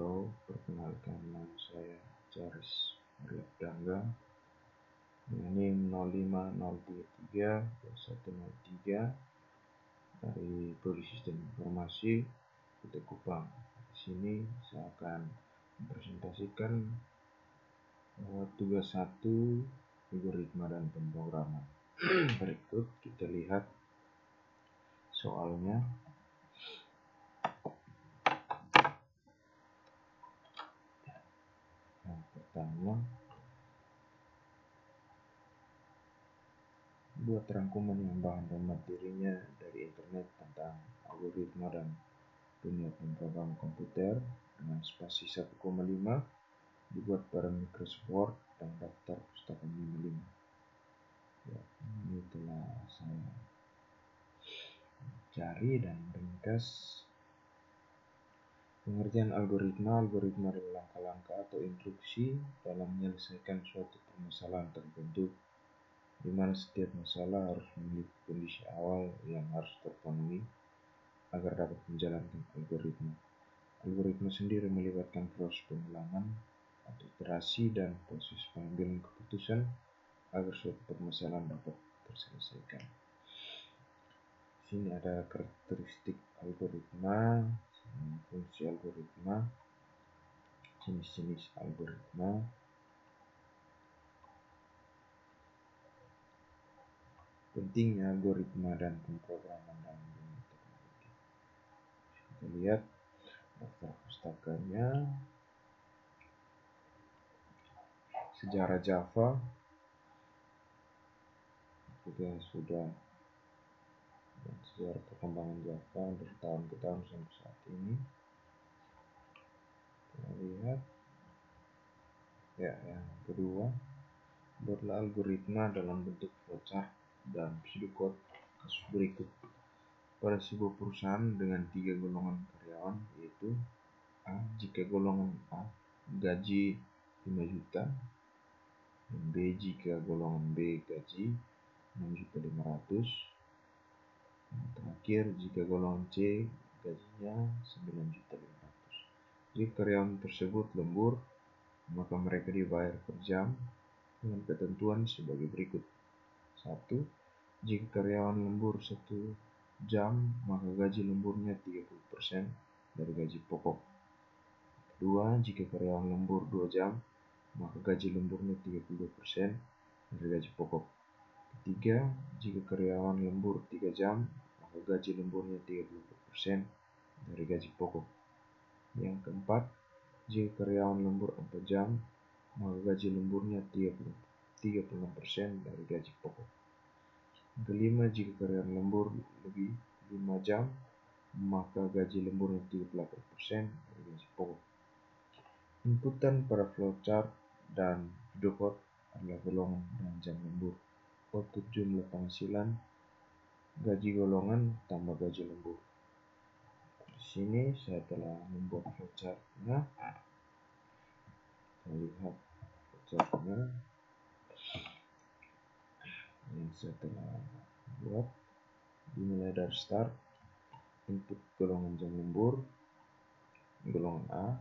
Halo, perkenalkan nama saya Charis Dangga, NIM 05033103 dari Prodi Sistem Informasi Kota Kupang. Di sini saya akan mempresentasikan tugas 1 algoritma dan pemrograman. Berikut kita lihat soalnya. Yang pertama, buat rangkuman yang bahan dan materinya dari internet tentang algoritma dan dunia pemrograman komputer dengan spasi 1,5, dibuat pada Microsoft Word dan daftar pustaka 5. Ya, ini telah saya cari dan ringkas. Pengertian algoritma adalah langkah-langkah atau instruksi dalam menyelesaikan suatu permasalahan tertentu, di mana setiap masalah harus memiliki kondisi awal yang harus terpenuhi agar dapat menjalankan algoritma. Algoritma sendiri melibatkan proses pengulangan atau iterasi dan proses pengambilan keputusan agar suatu permasalahan dapat terselesaikan. Di sini ada karakteristik algoritma, fungsi algoritma, jenis-jenis algoritma, pentingnya algoritma dan pemrograman dalam dunia teknologi. Kita lihat daftar pustakanya. Sejarah Java juga sudah, dan sejarah perkembangan Java dari tahun ke tahun sampai saat ini. Kita lihat ya, yang kedua, buatlah algoritma dalam bentuk flowchart dan pseudocode kasus berikut. Pada sebuah perusahaan dengan 3 golongan karyawan, yaitu A, jika golongan A gaji 5 juta, dan B jika golongan B gaji 6.500.000, dan terakhir jika golongan C gajinya 9.500.000. Jika karyawan tersebut lembur, maka mereka dibayar per jam dengan ketentuan sebagai berikut. 1. Jika karyawan lembur 1 jam, maka gaji lemburnya 30% dari gaji pokok. 2. Jika karyawan lembur 2 jam, maka gaji lemburnya 32% dari gaji pokok. 3. Jika karyawan lembur 3 jam, maka gaji lemburnya 30% dari gaji pokok. Yang keempat, jika karyawan lembur 4 jam, maka gaji lemburnya 36% dari gaji pokok. Yang kelima, jika karyawan lembur lebih 5 jam, maka gaji lemburnya 38% dari gaji pokok. Inputan pada flowchart dan pseudocode adalah golongan dan jam lembur. Output jumlah penghasilan, gaji golongan tambah gaji lembur. Di sini saya telah membuat flowchartnya. Kita lihat flowchartnya yang saya telah buat. Dimulai dari start, input golongan jam lembur, golongan A,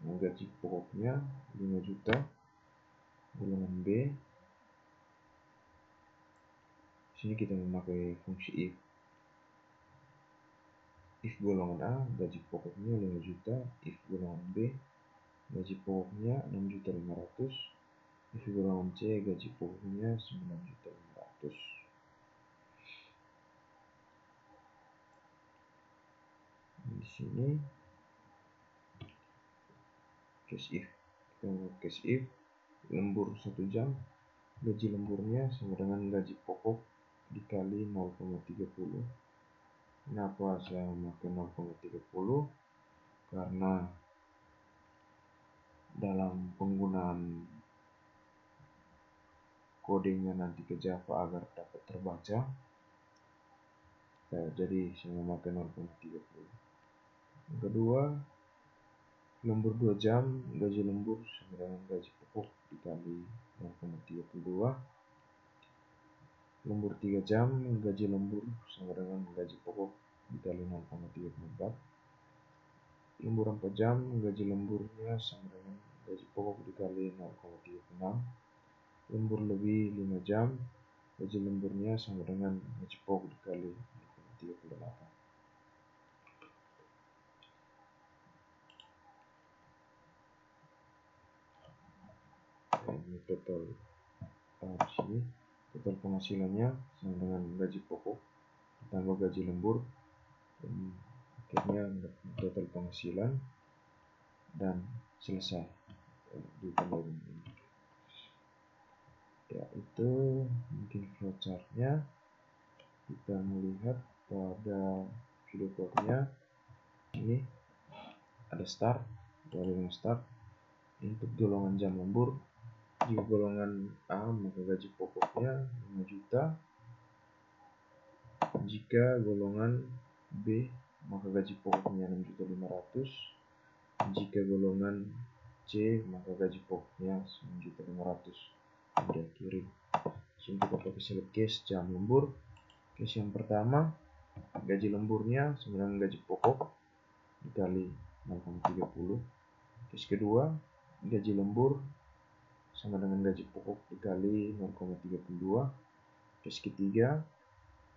gaji pokoknya 5 juta, golongan B. Di sini kita memakai fungsi if. If golongan A gaji pokoknya 5 juta, if golongan B gaji pokoknya 6.500.000, if golongan C gaji pokoknya 9.500.000. Di sini case if. Case if lembur 1 jam, gaji lemburnya sama dengan gaji pokok dikali 0,30. Kenapa saya memakai 0,30? Karena dalam penggunaan kodenya nanti ke Java agar dapat terbaca, jadi saya memakai 0,30. Yang kedua, lembur 2 jam, gaji lembur sama dengan gaji pokok dikali 0,32. Lembur 3 jam, gaji lembur sama dengan gaji pokok dikali 0,34. lembur 4 jam, gaji lemburnya sama dengan gaji pokok dikali 0,36. Lembur lebih 5 jam, gaji lemburnya sama dengan gaji pokok dikali 0,38. Ini total di sini total penghasilannya sama dengan gaji pokok ditambah gaji lembur, dan akhirnya total penghasilan dan selesai ditambah ini. Ya, itu mungkin flowchartnya. Kita melihat pada video code-nya ini ada start, ada start untuk golongan jam lembur. Jika golongan A maka gaji pokoknya 5 juta, jika golongan B maka gaji pokoknya 6.500.000, jika golongan C maka gaji pokoknya 9.500.000. Dia kirim. Langsung kita pakai select case jam lembur. Case yang pertama, gaji lemburnya sama dengan gaji pokok dikali 0,30. Case kedua, gaji lembur sama dengan gaji pokok dikali 0,32. Case ketiga,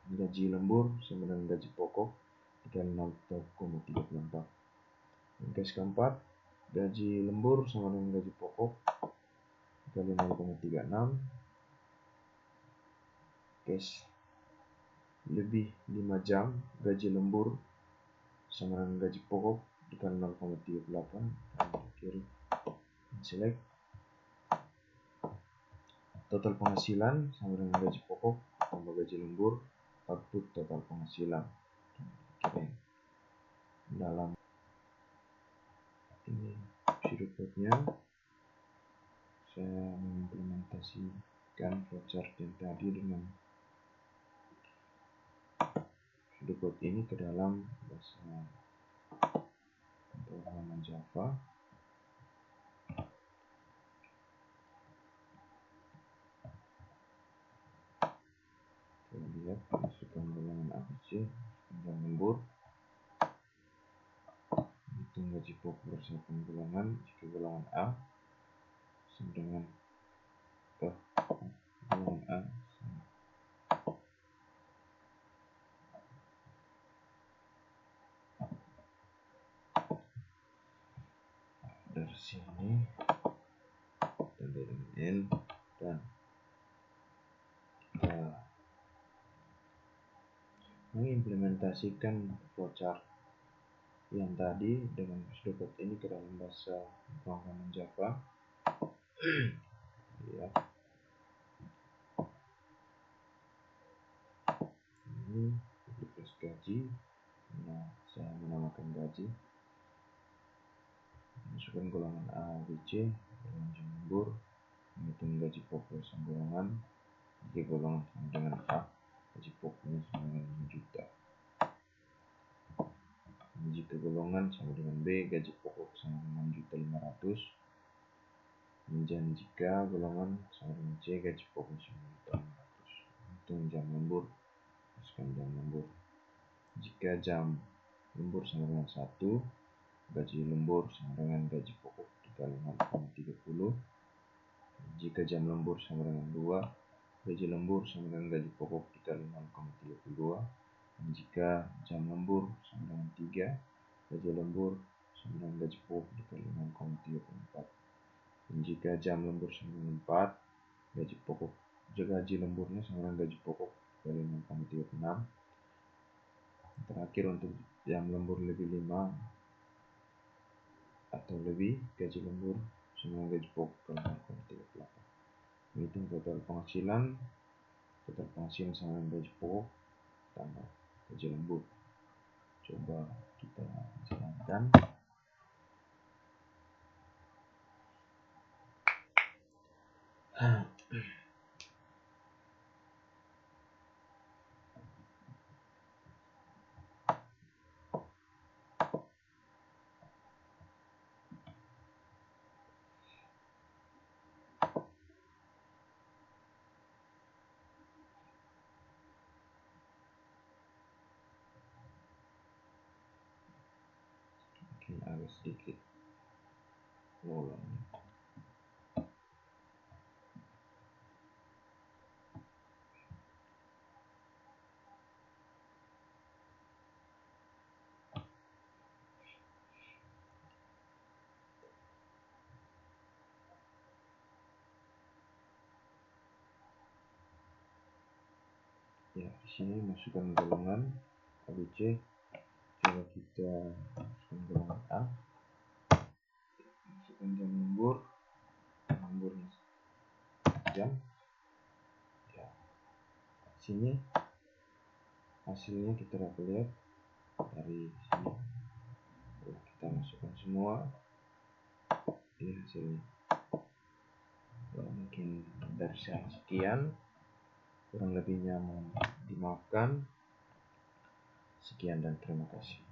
gaji lembur sama dengan gaji pokok dikali 0,34. Dan case keempat, gaji lembur sama dengan gaji pokok dikali 0,36. Case lebih 5 jam, gaji lembur sama dengan gaji pokok dikali 0,38. Dan kiri select. Total penghasilan sama dengan gaji pokok tambah gaji lembur, output total penghasilan. Oke. Dalam ini video code-nya saya mengimplementasikan flowchart yang tadi dengan video code ini ke dalam bahasa pemrograman Java. Kita lihat masukkan golongan ABC, jam lembur, hitung gaji pokok berdasarkan golongan. Jika golongan A sama dengan golongan A sama. Dari sini dan dari N, dan kita mengimplementasikan flowchart yang tadi dengan video code ini ke dalam bahasa pemrograman Java. Ya. Ini request gaji. Nah, saya menamakan gaji. Masukkan golongan A, B, C, golongan jam lembur, menghitung gaji pokok sama golongan. Jika golongan sama dengan A, gaji pokoknya sama dengan 5 juta. Jika golongan sama dengan B, gaji pokok sama dengan 6.500.000. Dan jika golongan sama dengan C, gaji pokok sama dengan 6.500.000. Hitung jam lembur, masukkan jam lembur. Jika jam lembur sama dengan 1, gaji lembur sama dengan gaji pokok dikali 0,30. Jika jam lembur sama dengan 2, gaji lembur sama dengan gaji pokok dikali 0,32. Dan jika jam lembur sama dengan 3, gaji lembur sama dengan gaji pokok dikali 0,34. Dan jika jam lembur sama dengan 4, gaji lemburnya sama dengan gaji pokok dikali 0,36. Terakhir, untuk jam lembur lebih 5 atau lebih, gaji lembur sama dengan gaji pokok dikali 0,38. Menghitung total penghasilan sama dengan gaji pokok tambah gaji lembur. Coba kita jalankan. Mungkin agak sedikit ulang. Ya, di sini masukkan golongan ABC. Coba kita masukkan golongan A. Masukkan jam lemburnya jam. Ya, sini hasilnya kita dapat lihat dari sini. Kalau kita masukkan semua, ini hasilnya. Mungkin dari sekian, kurang lebihnya mohon dimaafkan. Sekian dan terima kasih.